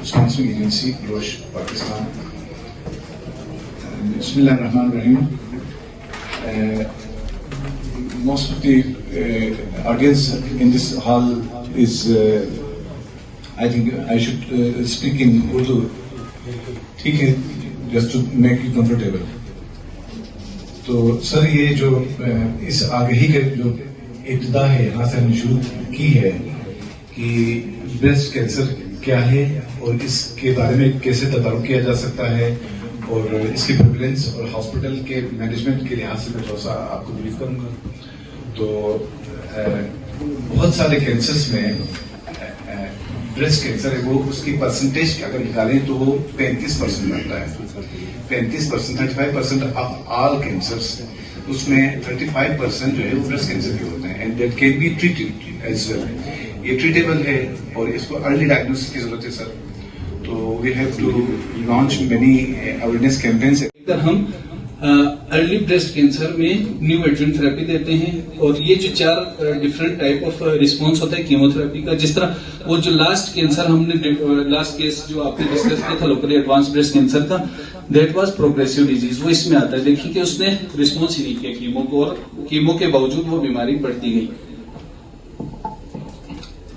sponsoring agency, Rosh, Pakistan. Bismillah ar-Rahman ar-Rahim. Most of the audience in this hall is, I think I should speak in Urdu. ٹھیک ہے, just to make you comfortable. تو سر یہ جو اس آگہی کے جو ابتدا ہے یہاں سے ہم نے شروع کی ہے کہ بریسٹ کینسر کیا ہے اور اس کے بارے میں کیسے تدارک کیا جا سکتا ہے اور اس کی پریویلنس اور ہاسپٹل کے مینجمنٹ کے لحاظ سے میں تھوڑا سا آپ کو بریف کروں گا. تو بہت سارے کینسرز میں بریسٹ کینسر ہے وہ اس کی پرسنٹیج اگر نکالیں تو وہ 35% بنتا ہے. 35%, 35% آف آل کینسرز, اس میں 35% جو ہے وہ بریسٹ کینسر کے ہوتے ہیں, and that can be treated as well. یہ ٹریٹیبل ہے اور اس کو ارلی ڈائگنوسس کی ضرورت ہے سر. تو we have to launch many awareness campaigns. ہم ارلی بریسٹ کینسر میں نیو ایڈجنٹ تھراپی دیتے ہیں اور یہ جو 4 ڈفرنٹ ٹائپ آف رسپانس ہوتا ہے کیمو تھراپی کا. جس طرح وہ جو لاسٹ کینسر ہم نے لاسٹ کیس جو آپ نے ڈسکس کیا تھا لوکلی ایڈوانس بریسٹ کینسر کا, دیٹ واز پروگریسو ڈیزیز, وہ اس میں آتا ہے. دیکھیے کہ اس نے رسپانس ہی نہیں کیا کیمو کو اور کیمو کے باوجود وہ بیماری بڑھتی گئی.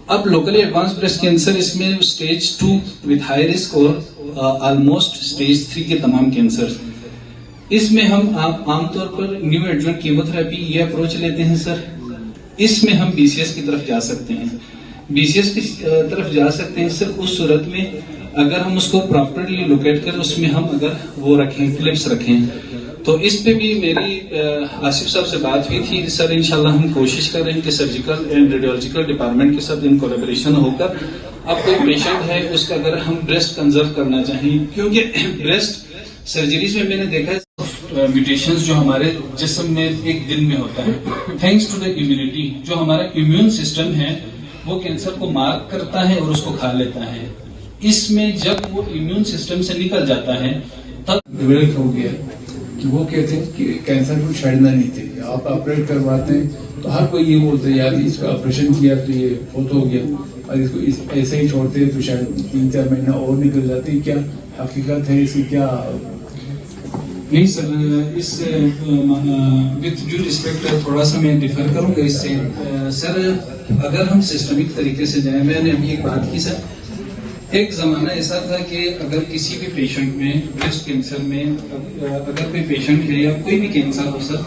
اب لوکلی ایڈوانس بریسٹ کینسر اس میں اسٹیج 2 وتھ ہائی رسک اور آلموسٹ اسٹیج 3 کے تمام کینسر. اس میں ہم عام طور پر نیو ایڈجنٹ کیمو تھراپی یہ اپروچ لیتے ہیں سر. اس میں ہم بی سی ایس کی طرف جا سکتے ہیں. بی سی ایس کی طرف جا سکتے ہیں صرف اس صورت میں اگر ہم اس کو پراپرلی لوکیٹ کریں, اس میں ہم اگر وہ رکھیں فلپس رکھیں. تو اس پہ بھی میری آصف صاحب سے بات ہوئی تھی سر. انشاءاللہ ہم کوشش کر رہے ہیں کہ سرجیکل اینڈ ریڈیولوجیکل ڈپارٹمنٹ کے ساتھ ان کولیبریشن ہو کر اب کوئی پیشنٹ ہے اس کا اگر ہم بریسٹ کنزرو کرنا چاہیں, کیونکہ بریسٹ سرجریز میں نے دیکھا ہے میوٹیشنز جو ہمارے جسم میں ایک دن میں ہوتا ہے, تھینکس ٹو دا امیونٹی. جو ہمارا امیون سسٹم ہے وہ کینسر کو مارک کرتا ہے اور اس کو کھا لیتا ہے. اس میں جب وہ امیون سسٹم سے نکل جاتا ہے تب ڈیولپ ہو گیا کہ وہ کہتے ہیں کہ کینسر کو چھڑنا نہیں تھے. آپ آپریٹ کرواتے ہیں تو ہر کوئی یہ بولتے ہیں یار اس کا آپریشن کیا تو یہ فوت ہو گیا, اور اس کو ایسے ہی چھوڑتے ہیں تو شاید 3-4 مہینہ اور نکل جاتے ہیں. کیا حقیقت ہے اس کی؟ کیا نہیں سر, اس وتھ ڈیو ریسپیکٹ تھوڑا سا میں ڈیفر کروں گا اس سے. سر اگر ہم سسٹمک طریقے سے جائیں, میں نے ابھی ایک بات کی سر, ایک زمانہ ایسا تھا کہ اگر کسی بھی پیشنٹ میں بریسٹ کینسر میں اگر کوئی پیشنٹ ہے یا کوئی بھی کینسر ہو سر,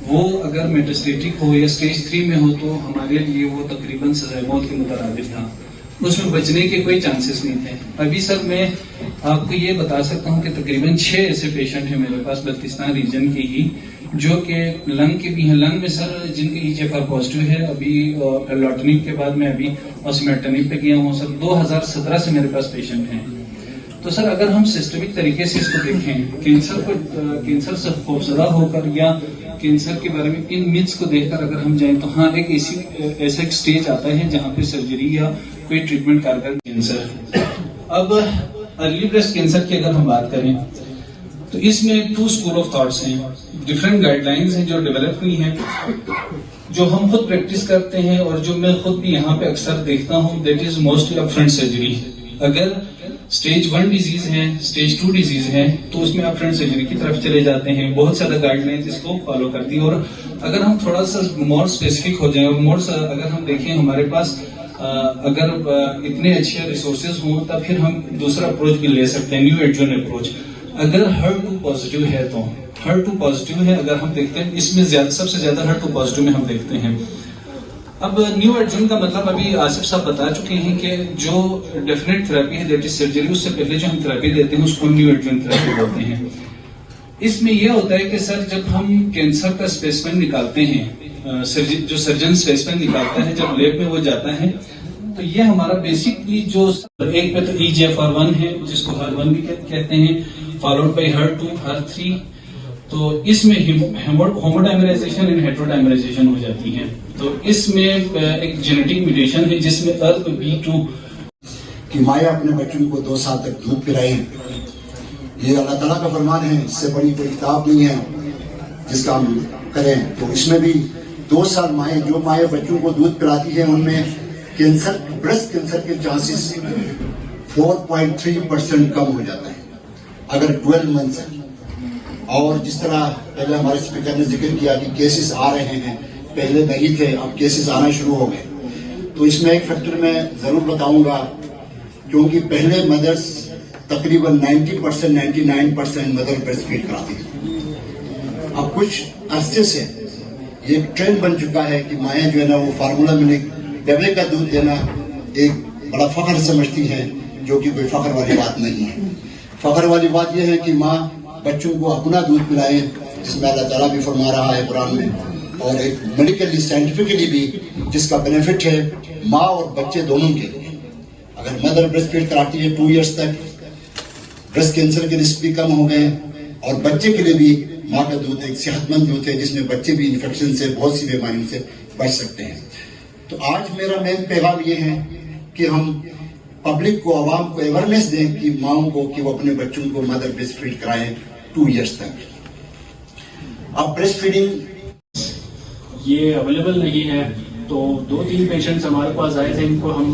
وہ اگر میٹاسٹیٹک ہو یا اسٹیج 3 میں ہو تو ہمارے لیے وہ تقریباً سزائے موت کے مترادف تھا. اس میں بچنے کے کوئی چانسز نہیں تھے. ابھی سر میں آپ کو یہ بتا سکتا ہوں کہ تقریباً 6 ایسے پیشنٹ ہیں میرے پاس بلتستان ریجن کے ہی جو کہ لنگ کے بھی ہیں. لنگ میں سر جن کے EGFR پازیٹیو ہے, ابھی لاٹنک کے بعد میں ابھی اوسمیٹنک پہ گیا ہوں سر. 2017 سے میرے پاس پیشنٹ ہیں. تو سر اگر ہم سسٹمک طریقے سے اس کو دیکھیں, کینسر سے خوفزدہ ہو کر یا کینسر کے بارے میں ان میتھس کو دیکھ کر اگر ہم جائیں تو ہاں ایک ایسا ایک سٹیج آتا ہے جہاں پہ سرجری یا کوئی ٹریٹمنٹ کارگر کینسر. اب ارلی بریسٹ کینسر کی اگر ہم بات کریں تو اس میں 2 اسکول آف تھاٹس ہیں, ڈفرینٹ گائیڈ لائنز ہیں جو ڈیولپ ہوئی ہیں, جو ہم خود پریکٹس کرتے ہیں اور جو میں خود بھی یہاں پہ اکثر دیکھتا ہوں. That is mostly up front surgery. اگر اسٹیج 1 ڈیزیز ہے, اسٹیج 2 ڈیزیز ہے تو اس میں اپ فرنٹ سرجری کی طرف چلے جاتے ہیں. بہت زیادہ گائیڈ لائنز اس کو فالو کرتی ہیں. اور اگر ہم تھوڑا سا مور اسپیسیفک ہو جائیں اور مور اگر ہم دیکھیں ہمارے پاس اگر اتنے اچھے ریسورسز ہوں تب پھر ہم دوسرا اپروچ بھی لے سکتے ہیں, نیو ایڈجنٹ اپروچ. اگر HER2 پازیٹیو ہے تو HER2 پازیٹیو ہے اگر ہم دیکھتے ہیں اس میں سب سے زیادہ HER2 پازیٹیو میں ہم دیکھتے ہیں. اب نیو ایڈجنٹ کا مطلب ابھی آصف صاحب بتا چکے ہیں کہ جو ڈیفینیٹ تھراپی ہے دیٹ از سرجری, اس سے پہلے جو ہم تھراپی دیتے ہیں اس کو نیو ایڈجنٹ تھراپی بولتے ہیں. اس میں یہ ہوتا ہے کہ سر جب ہم کینسر کا اسپیسمن نکالتے ہیں, جو سرجن اسپیسمن نکالتا ہے جب لیب میں وہ جاتا ہے تو یہ ہمارا بیسکلی جو ایک پہ تو EGFR1 ہے جس کو HER1 بھی کہتے ہیں, فالوڈ بائی HER2, HER3. تو اس میں ہوموڈائمرائزیشن اینڈ ہیٹروڈائمرائزیشن ہو جاتی ہے. تو اس میں ایک جینیٹک میوٹیشن ہے جس میں ERB2 کہ مائیں اپنے بچوں کو 2 سال تک دودھ پلائیں. یہ اللہ تعالیٰ کا فرمان ہے, اس سے بڑی کوئی کتاب نہیں ہے جس کا ہم کریں. تو اس میں بھی 2 سال مائیں جو مائیں بچوں کو دودھ پلاتی ہیں ان میں کینسر, بریسٹ کینسر کے چانسز 4.3% कम हो जाता है अगर 12 मंथ्स है। और जिस तरह पहले हमारे स्पीकर ने जिक्र किया कि केसेस आ रहे हैं, पहले नहीं थे, अब केसेस आना शुरू हो गए, तो इसमें एक फैक्टर मैं ज़रूर बताऊंगा, क्योंकि पहले मदर्स तकरीबन 90%, 99% मदर ब्रेस्ट फीड कराती थी। अब कुछ अरसे से ये ट्रेंड बन चुका है कि माएँ जो है ना वो फार्मूला मिल्क डबे का दूध देना एक बड़ा फख्र समझती हैं, जो कि कोई फख्र वाली बात नहीं है। फख्र वाली बात यह है कि माँ बच्चों को अपना दूध पिलाएं, जिसमें अल्लाह ताला भी फरमा रहा है कुरान में, और एक मेडिकली साइंटिफिकली भी जिसका बेनिफिट है माँ और बच्चे दोनों के लिए। अगर मदर ब्रेस्ट फीड कराती है 2 इयर्स तक, ब्रेस्ट कैंसर के रिस्क भी कम हो गए, और बच्चे के लिए भी माँ का दूध एक सेहतमंद दूध है, जिसमें बच्चे भी इन्फेक्शन से, बहुत सी बीमारियों से बच सकते हैं। तो आज मेरा मेन पैगाम ये है कि हम पब्लिक को, आवाम को अवेयरनेस दें कि माओं को कि वो अपने बच्चों को मदर ब्रेस्ट फीड कराएं 2 इयर्स तक। अब ब्रेस्ट फीडिंग ये अवेलेबल नहीं है, तो 2-3 पेशेंट्स हमारे पास आए थे, इनको हम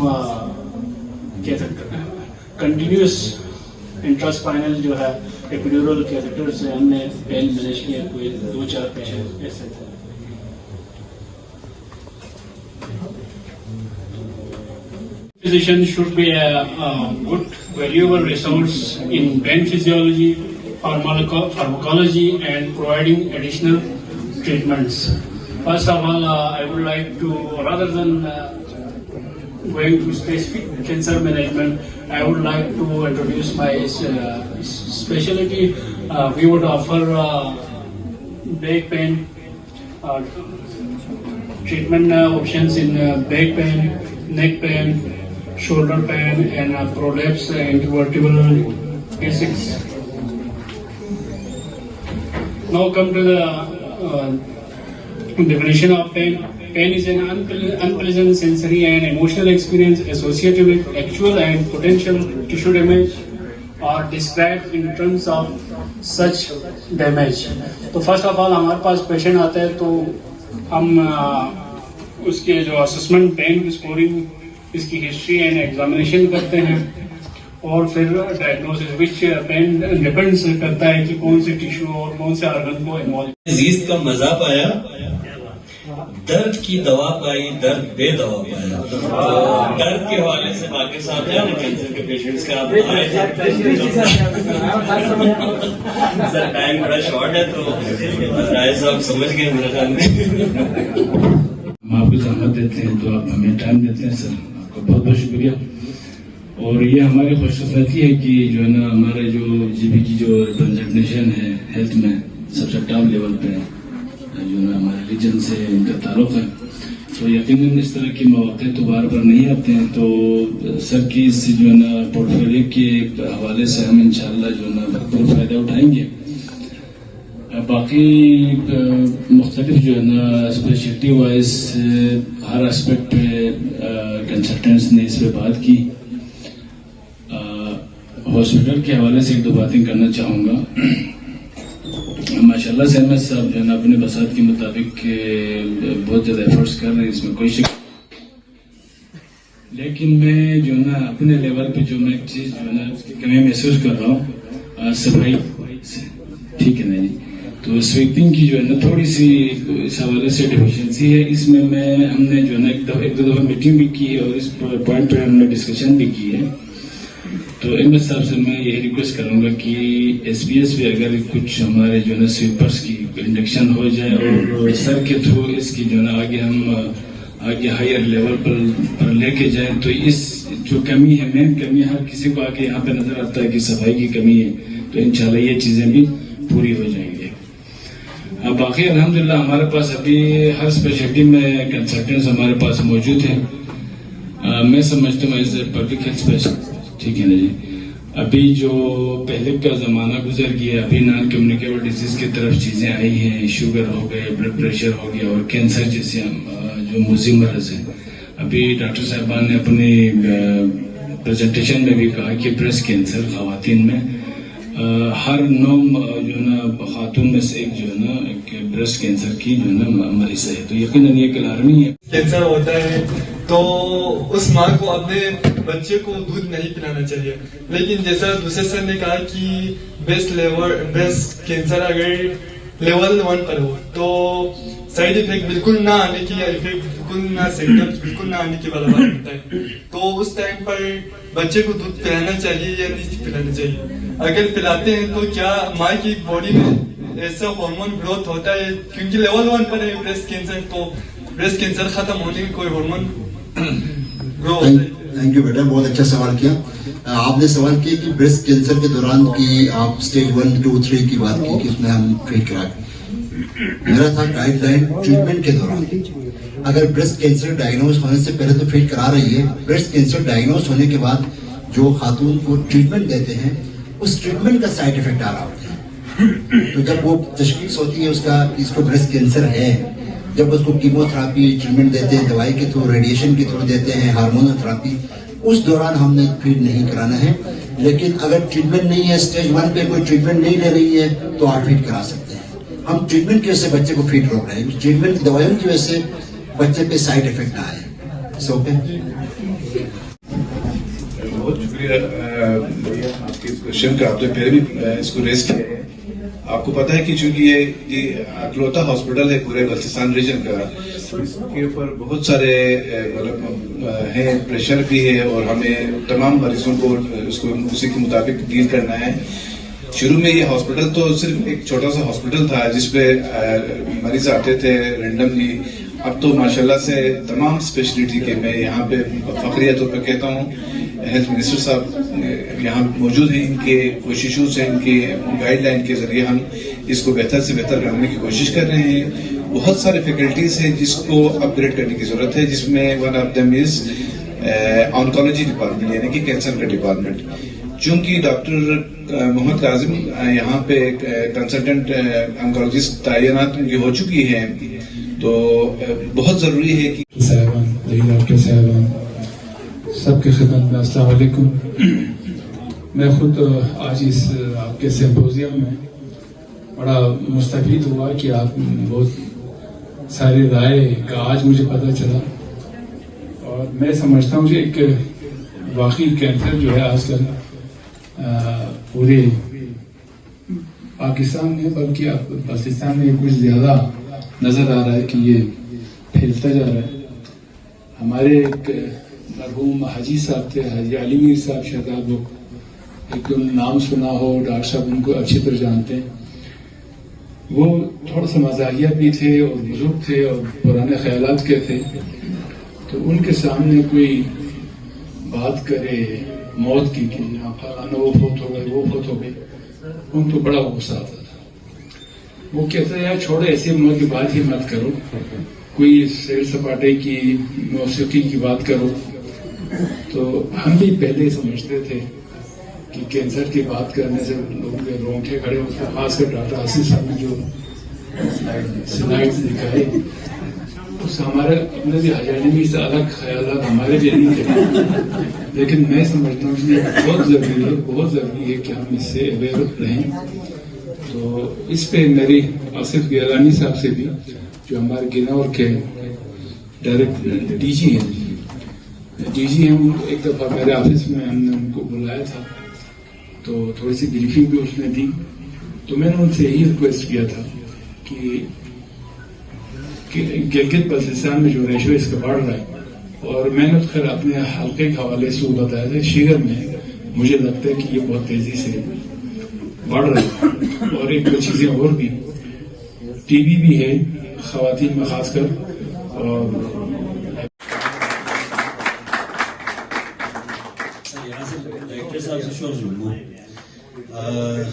क्या सकते हैं कंटिन्यूस इंट्रास्पाइनल जो है एपिड्यूरल कैथेटर से हमने पेन मैनेज किया, कोई 2-4 पेशेंट ऐसे थे। Physician should be a good, valuable resource in pain physiology, pharmacology, and providing additional treatments. First of all, I would like to, rather than going to specific cancer management, I would like to introduce my specialty. We would offer back pain, treatment options in back pain, neck pain, shoulder pain, and prolapse intervertebral discs. Now come to the definition of pain. Pain is an unpleasant sensory and emotional experience associated with actual and potential tissue damage or described in terms of such damage. तो first of all हमारे पास patient आता है तो हम उसके जो assessment, pen की scoring, इसकी हिस्ट्री एंड एग्जामिनेशन करते हैं, और फिर डायग्नोसिस विच पेन डिपेंड्स करता है कि कौन से टिश्यू और कौन से ऑर्गन को इन्वॉल्व। अजीज का मजा पाया, दर्द की दवा पाई, दर्द बेदवा पाया। तो दर्द के हवाले से बाकी साहब है ना, कैंसर के पेशेंट्स का आप आए सर, टाइम बड़ा शॉर्ट है तो राय साहब समझ गए मेरे ख्याल में। हम आपको जहमत देते हैं तो आप हमें टाइम देते हैं सर, आपका बहुत बहुत शुक्रिया। और ये हमारी खुशकिस्मती है कि जो है ना हमारे जो जीबी की जो रिप्रेजेंटेशन है हेल्थ में सबसे टॉप लेवल पे है, जो है हमारे रीजन से इनका ताल्लुक है, तो यकीनन इस तरह के मौके तो बार बार नहीं आते हैं। तो सर की इस जो है ना पोर्टफोलियो के हवाले से हम इंशाल्लाह जो है ना भरपूर फायदा उठाएंगे। बाकी मुख्तलिफ जो है ना स्पेशलिटी वाइज हर एस्पेक्ट पे कंसल्टेंट्स ने इस पर बात की। हॉस्पिटल के हवाले से 1-2 बातें करना चाहूँगा। माशाल्लाह से एमएस साहब जो है ना अपने बसात के मुताबिक बहुत ज़्यादा एफर्ट्स कर रहे हैं, इसमें कोई शक। लेकिन मैं जो है ना अपने लेवल पे जो मैं चीज़ जो है ना उसकी कमी महसूस कर रहा हूँ सफाई से, ठीक है ना जी। तो स्वीपिंग की जो है ना थोड़ी सी इस हवाले से डिफिशियंसी है, इसमें हमने जो है ना एक दो दफ़ा मीटिंग भी की और इस पॉइंट पर हमने डिस्कशन भी की है। तो एमएस साहब से मैं यही रिक्वेस्ट करूंगा कि एसपीएस पे अगर कुछ हमारे जो है ना स्वीपर्स की इंडक्शन हो जाए और सर के थ्रू इसकी जो है ना आगे हायर लेवल पर लेके जाए, तो इस जो कमी है, मेन कमी हर किसी को आके यहाँ पे नजर आता है कि सफाई की कमी है, तो इंशाल्लाह ये चीजें भी पूरी हो जाएंगी। अब बाकी अल्हम्दुलिल्लाह हमारे पास अभी हर स्पेशलिटी में कंसल्टेंट्स हमारे पास मौजूद हैं। मैं समझता हूँ as a public health specialist, ठीक है ना जी। अभी जो पहले का ज़माना गुजर गया, अभी नॉन कम्युनिकेबल डिजीज की तरफ चीज़ें आई हैं, शुगर हो गए, ब्लड प्रेशर हो गया और कैंसर जैसे जो मुज़ी मरज है। अभी डॉक्टर साहबान ने अपनी प्रेजेंटेशन में भी कहा कि ब्रेस्ट कैंसर खवातीन में हर 9 जो है ना खातून में से एक जो है ना एक ब्रेस्ट कैंसर की जो है ना मरीज है। तो यकीनन ये एक अलार्मिंग है। कैंसर होता है तो उस माँ को अपने बच्चे को दूध नहीं पिलाना चाहिए, लेकिन जैसा दूसरे सर ने कहा कि ब्रेस्ट कैंसर अगर लेवल 1 पर हो तो साइड इफेक्ट बिल्कुल ना आने की, या इफेक्ट बिल्कुल ना, सिम्टम्स बिल्कुल ना आने की वाला बात होता है, तो उस टाइम पर बच्चे को दूध पिलाना चाहिए या नहीं पिलाना चाहिए? अगर पिलाते हैं तो क्या माँ की बॉडी में ऐसा हार्मोन ग्रोथ होता है, क्योंकि लेवल 1 पर है ब्रेस्ट कैंसर, तो ब्रेस्ट कैंसर खत्म होने की कोई हार्मोन ग्रो होता है? थैंक यू बेटा, बहुत अच्छा सवाल किया आपने। सवाल किया कि ब्रेस्ट कैंसर के दौरान की आप स्टेज 1, 2, 3 की बात की कि उसमें हम ट्रीट करा, मेरा था गाइडलाइन ट्रीटमेंट के दौरान। अगर ब्रेस्ट कैंसर डायग्नोज होने से पहले तो ट्रीट करा रही है, ब्रेस्ट कैंसर डायग्नोज होने के बाद जो खातून को ट्रीटमेंट देते हैं उस ट्रीटमेंट का साइड इफेक्ट आ रहा होता है, तो जब वो तशखीस होती है उसका इसको ब्रेस्ट कैंसर है, जब उसको कीमोथेरापी ट्रीटमेंट देते हैं, दवाई के थ्रू, रेडिएशन के थ्रू देते हैं, हार्मोनल थेरापी, उस दौरान हमने ट्रीट नहीं कराना है। लेकिन अगर ट्रीटमेंट नहीं है, स्टेज 1 पे कोई ट्रीटमेंट नहीं ले रही है, तो आप ट्रीट करा सकते हैं। हम ट्रीटमेंट की वजह से बच्चे को फिट रोक रहे हैं, ट्रीटमेंट की दवाइयों की वजह से बच्चे पे साइड इफेक्ट ना आए। सो बहुत शुक्रिया आपके इस क्वेश्चन का, आपने पहले भी इसको रेज किया है। आपको पता है कि चूंकि ये इकलौता हॉस्पिटल है पूरे बल्चिस्तान रीजन का, इसके ऊपर बहुत सारे मतलब है, प्रेशर भी है, और हमें तमाम मरीजों को उसको उसी के मुताबिक डील करना है। शुरू में ये हॉस्पिटल तो सिर्फ एक छोटा सा हॉस्पिटल था जिसपे मरीज आते थे रैंडमली। अब तो माशाल्लाह से तमाम स्पेशलिटी के, मैं यहाँ पे फखरिया तौर पर कहता हूँ, हेल्थ मिनिस्टर साहब यहाँ मौजूद हैं, इनके कोशिशों से, इनके गाइडलाइन के जरिए हम इसको बेहतर से बेहतर करने की कोशिश कर रहे हैं। बहुत सारे फैकल्टीज हैं जिसको अपग्रेड करने की जरूरत है, जिसमें one of them is oncology department, यानी कि कैंसर का डिपार्टमेंट। चूंकि डॉक्टर मोहम्मद काजिम यहाँ पे कंसल्टेंट ऑन्कोलॉजिस्ट तैनात हो चुकी है, तो बहुत जरूरी है कि डॉक्टर साहबान सबकी खिदमत में अस्सलाम वालेकुम। मैं खुद आज इस आपके सिम्पोजियम में बड़ा मुस्तफीद हुआ कि आप बहुत सारी राय का आज मुझे पता चला, और मैं समझता हूँ कि एक वाकई कैंसर जो है आजकल पूरे पाकिस्तान में, बल्कि पाकिस्तान में कुछ ज्यादा नजर आ रहा है कि ये फैलता जा रहा है। हमारे एक मरहूम हाजी साहब थे, हाजी अली मीर साहब, शायद आप लोग एक नाम सुना हो, डॉक्टर साहब उनको अच्छी तरह जानते हैं। वो थोड़ा सा मजाहिया भी थे और बुजुर्ग थे और पुराने ख्यालात के थे, तो उनके सामने कोई बात करे मौत की कि फलाना वो फोत हो गए, वो फोत हो गए, उनको बड़ा गुस्सा आता था। वो कहता है यार छोड़ो, ऐसे मौत की बात ही मत करो, कोई सैर सपाटे की, मौसीकी की बात करो। तो हम भी पहले समझते थे कि कैंसर की बात करने से लोगों के रोंगटे खड़े होते हैं, खासकर डॉक्टर आसिफ साहब ने जो स्लाइड्स दिखाई, उससे हमारे अपने भी हजारी भी से अलग ख्याल हमारे भी नहीं थे। लेकिन मैं समझता हूँ कि बहुत जरूरी है, बहुत जरूरी है कि हम इससे अवेयर रहें। तो इस पे मेरी आसिफ गिलानी साहब से भी, जो हमारे गिनौर के डायरेक्ट डीजी हैं, एक दफा मेरे ऑफिस में हमने उनको बुलाया था, तो थोड़ी सी ब्रीफिंग भी उसने दी। तो मैंने उनसे यही रिक्वेस्ट किया था कि गिलगित बल्चिस्तान में जो रेशो इसका बढ़ रहा है, और मैंने तो खैर अपने हल्के के हवाले से वो बताया था, शिगर में मुझे लगता है कि ये बहुत तेजी से बढ़ रहा है। और एक दो चीजें और भी, टीबी भी है खवातीन में खासकर, और यहाँ से डायरेक्टर साहब से शोर सुनूं। ये